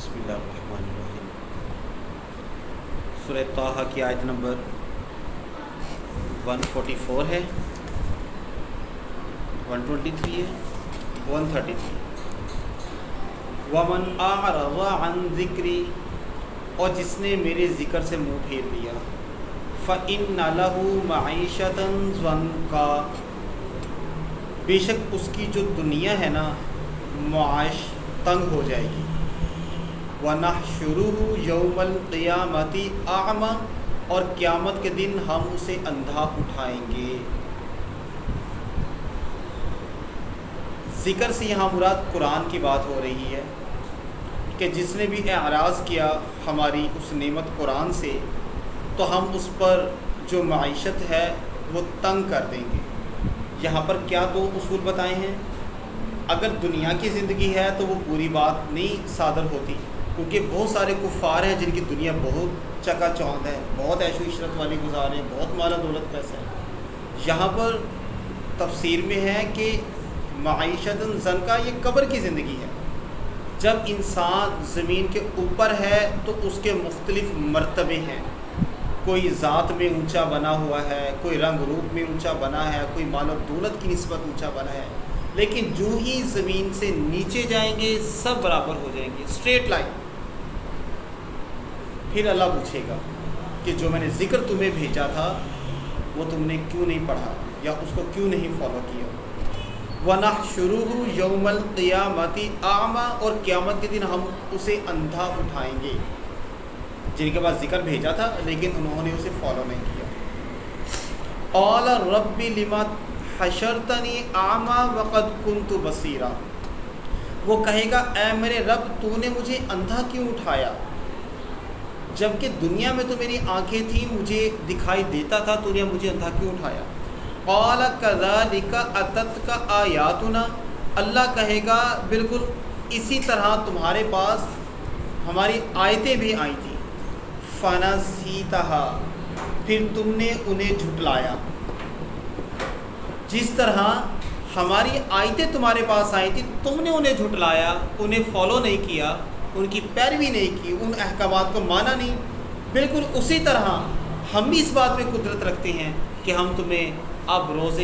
بسم اللہ الرحمن الرحیم۔ سورہ طٰہٰ کی آیت نمبر 144 ہے، 123 ہے، 133۔ وَمَنْ أَعْرَضَ عَنْ ذِكْرِي، اور جس نے میرے ذکر سے منہ پھیر لیا، فَإِنَّ لَهُ مَعِيشَةً ضَنْكًا، بے شک اس کی جو دنیا ہے نا معاش تنگ ہو جائے گی۔ وَنَحْشُرُهُ يَوْمَ الْقِيَامَةِ أَعْمَى، اور قیامت کے دن ہم اسے اندھا اٹھائیں گے۔ ذکر سے یہاں مراد قرآن کی بات ہو رہی ہے کہ جس نے بھی اعراض کیا ہماری اس نعمت قرآن سے تو ہم اس پر جو معیشت ہے وہ تنگ کر دیں گے۔ یہاں پر کیا دو اصول بتائے ہیں؟ اگر دنیا کی زندگی ہے تو وہ پوری بات نہیں صادر ہوتی، کیونکہ بہت سارے کفار ہیں جن کی دنیا بہت چکا چوند ہے، بہت عیش و عشرت والی گزارے، بہت مال و دولت پیسہ ہے۔ یہاں پر تفسیر میں ہے کہ معیشت ضنکا یہ قبر کی زندگی ہے۔ جب انسان زمین کے اوپر ہے تو اس کے مختلف مرتبے ہیں، کوئی ذات میں اونچا بنا ہوا ہے، کوئی رنگ روپ میں اونچا بنا ہے، کوئی مال و دولت کی نسبت اونچا بنا ہے، لیکن جو ہی زمین سے نیچے جائیں گے سب برابر ہو جائیں گے، اسٹریٹ لائن۔ پھر اللہ پوچھے گا کہ جو میں نے ذکر تمہیں بھیجا تھا وہ تم نے کیوں نہیں پڑھا یا اس کو کیوں نہیں فالو کیا۔ وَنَحْشُرُهُ يَوْمَ الْقِيَامَةِ أَعْمَى، اور قیامت کے دن ہم اسے اندھا اٹھائیں گے، جن کے پاس ذکر بھیجا تھا لیکن انہوں نے اسے فالو نہیں کیا۔ قَالَ رَبِّ لِمَ حَشَرْتَنِي أَعْمَى وَقَدْ كُنْتُ بَصِيرًا، وہ کہے گا اے میرے رب تو نے مجھے اندھا کیوں اٹھایا، جبکہ دنیا میں تو میری آنکھیں تھیں، مجھے دکھائی دیتا تھا، تو نے مجھے اندھا کیوں اٹھایا۔ قَالَ كَذَلِكَ أَتَتْكَ آيَاتُنَا، اللہ کہے گا بالکل اسی طرح تمہارے پاس ہماری آیتیں بھی آئی تھیں، فَنَسِيتَهَا، پھر تم نے انہیں جھٹلایا۔ جس طرح ہماری آیتیں تمہارے پاس آئی تھیں تم نے انہیں جھٹلایا، انہیں فالو نہیں کیا، ان کی پیروی نہیں کی، ان احکامات کو مانا نہیں، بالکل اسی طرح ہم بھی اس بات میں قدرت رکھتے ہیں کہ ہم تمہیں اب روز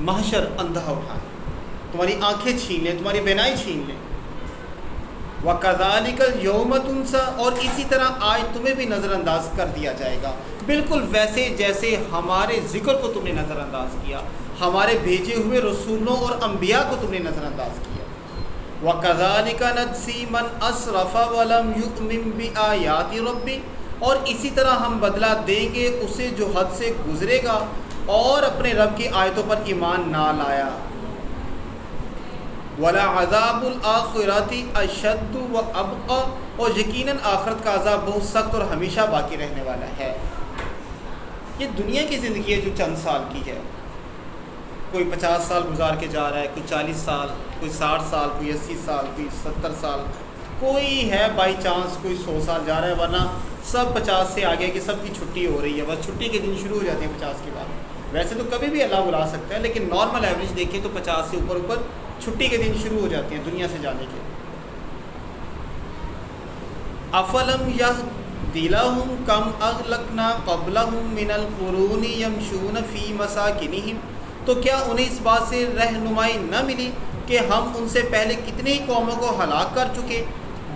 محشر اندھا اٹھائیں، تمہاری آنکھیں چھین لیں، تمہاری بینائی چھین لیں۔ وَكَذَلِكَ الْيَوْمَ تُنسَى، اور اسی طرح آج تمہیں بھی نظر انداز کر دیا جائے گا، بالکل ویسے جیسے ہمارے ذکر کو تم نے نظر انداز کیا، ہمارے بھیجے ہوئے رسولوں اور انبیاء کو تم نے نظر انداز کیا۔ وَكَذَلِكَ نَجْزِي مَنْ أَسْرَفَ وَلَمْ يُؤْمِنْ بِآيَاتِ رَبِّهِ، اور اسی طرح ہم بدلہ دیں گے اسے جو حد سے گزرے گا اور اپنے رب کی آیتوں پر ایمان نہ لایا۔ وَلَعَذَابُ الْآخِرَةِ أَشَدُّ وَأَبْقَىٰ، اور یقیناً آخرت کا عذاب بہت سخت اور ہمیشہ باقی رہنے والا ہے۔ یہ دنیا کی زندگی ہے جو چند سال کی ہے، کوئی 50 سال گزار کے جا رہا ہے، کوئی 40 سال، کوئی 60 سال، کوئی 80 سال، کوئی 70 سال، کوئی ہے بائی چانس کوئی 100 سال جا رہا ہے، ورنہ سب 50 سے آگے کہ سب کی چھٹی ہو رہی ہے، بس چھٹی کے دن شروع ہو جاتے ہیں 50 کے بعد۔ ویسے تو کبھی بھی اللہ بلا سکتا ہے، لیکن نارمل ایوریج دیکھیں تو 50 سے اوپر چھٹی کے دن شروع ہو جاتے ہیں دنیا سے جانے کے۔ افلم یہدی لہم کم اہلکنا قبلہم من القرون یمشون فی مساکنہم، تو کیا انہیں اس بات سے رہنمائی نہ ملی کہ ہم ان سے پہلے کتنی ہی قوموں کو ہلاک کر چکے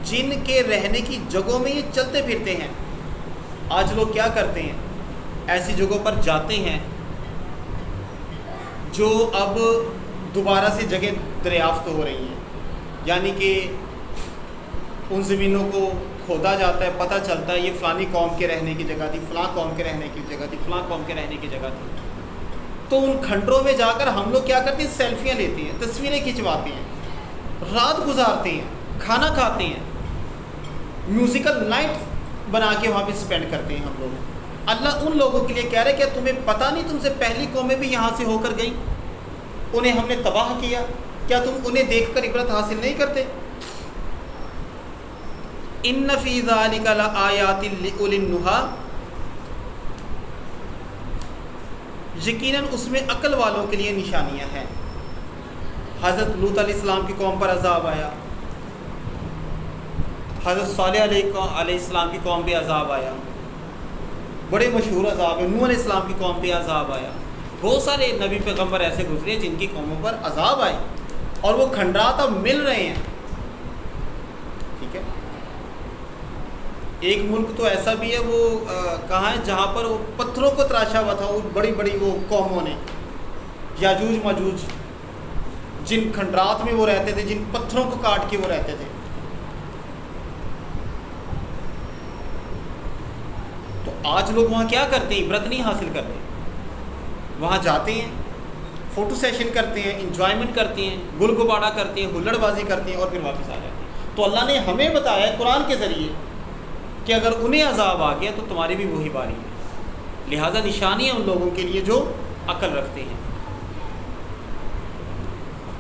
جن کے رہنے کی جگہوں میں یہ چلتے پھرتے ہیں۔ آج لوگ کیا کرتے ہیں، ایسی جگہوں پر جاتے ہیں جو اب دوبارہ سے جگہ دریافت ہو رہی ہیں، یعنی کہ ان زمینوں کو کھودا جاتا ہے، پتہ چلتا ہے یہ فلانی قوم کے رہنے کی جگہ تھی، فلاں قوم کے رہنے کی جگہ تھی، فلاں قوم کے رہنے کی جگہ تھی۔ تو ان کھنڈروں میں جا کر ہم لوگ کیا کرتے ہیں، سیلفیاں لیتے ہیں، تصویریں کھنچواتے ہیں، رات گزارتے ہیں، کھانا کھاتے ہیں، میوزیکل نائٹ بنا کے وہاں پہ اسپینڈ کرتے ہیں ہم لوگ۔ اللہ ان لوگوں کے لیے کہہ رہے کہ تمہیں پتہ نہیں تم سے پہلی قومیں بھی یہاں سے ہو کر گئیں، انہیں ہم نے تباہ کیا، کیا تم انہیں دیکھ کر عبرت حاصل نہیں کرتے؟ ان فی ذلک لآیات لأولی النہی، یقیناً اس میں عقل والوں کے لیے نشانیاں ہیں۔ حضرت لوط علیہ السلام کی قوم پر عذاب آیا، حضرت صالح علیہ السلام کی قوم پہ عذاب آیا، بڑے مشہور عذاب ہے، نوح علیہ السلام کی قوم پہ عذاب آیا، بہت سارے نبی پیغمبر ایسے گزرے جن کی قوموں پر عذاب آئے اور وہ کھنڈرات اب مل رہے ہیں. ٹھیک ہے، ایک ملک تو ایسا بھی ہے وہ کہاں ہے جہاں پر وہ پتھروں کو تراشا ہوا تھا، وہ بڑی بڑی وہ قوموں نے، یاجوج ماجوج، جن کھنڈرات میں وہ رہتے تھے، جن پتھروں کو کاٹ کے وہ رہتے تھے. تو آج لوگ وہاں کیا کرتے ہیں؟ عبرت نہیں حاصل کرتے، وہاں جاتے ہیں، فوٹو سیشن کرتے ہیں، انجوائمنٹ کرتے ہیں، گل گباڑا کرتے ہیں، ہلڑ بازی کرتے ہیں اور پھر واپس آ جاتے ہیں. تو اللہ نے ہمیں بتایا ہے قرآن کے ذریعے کہ اگر انہیں عذاب آ گیا تو تمہاری بھی وہی باری ہے. لہٰذا نشانی ہے ان لوگوں کے لیے جو عقل رکھتے ہیں.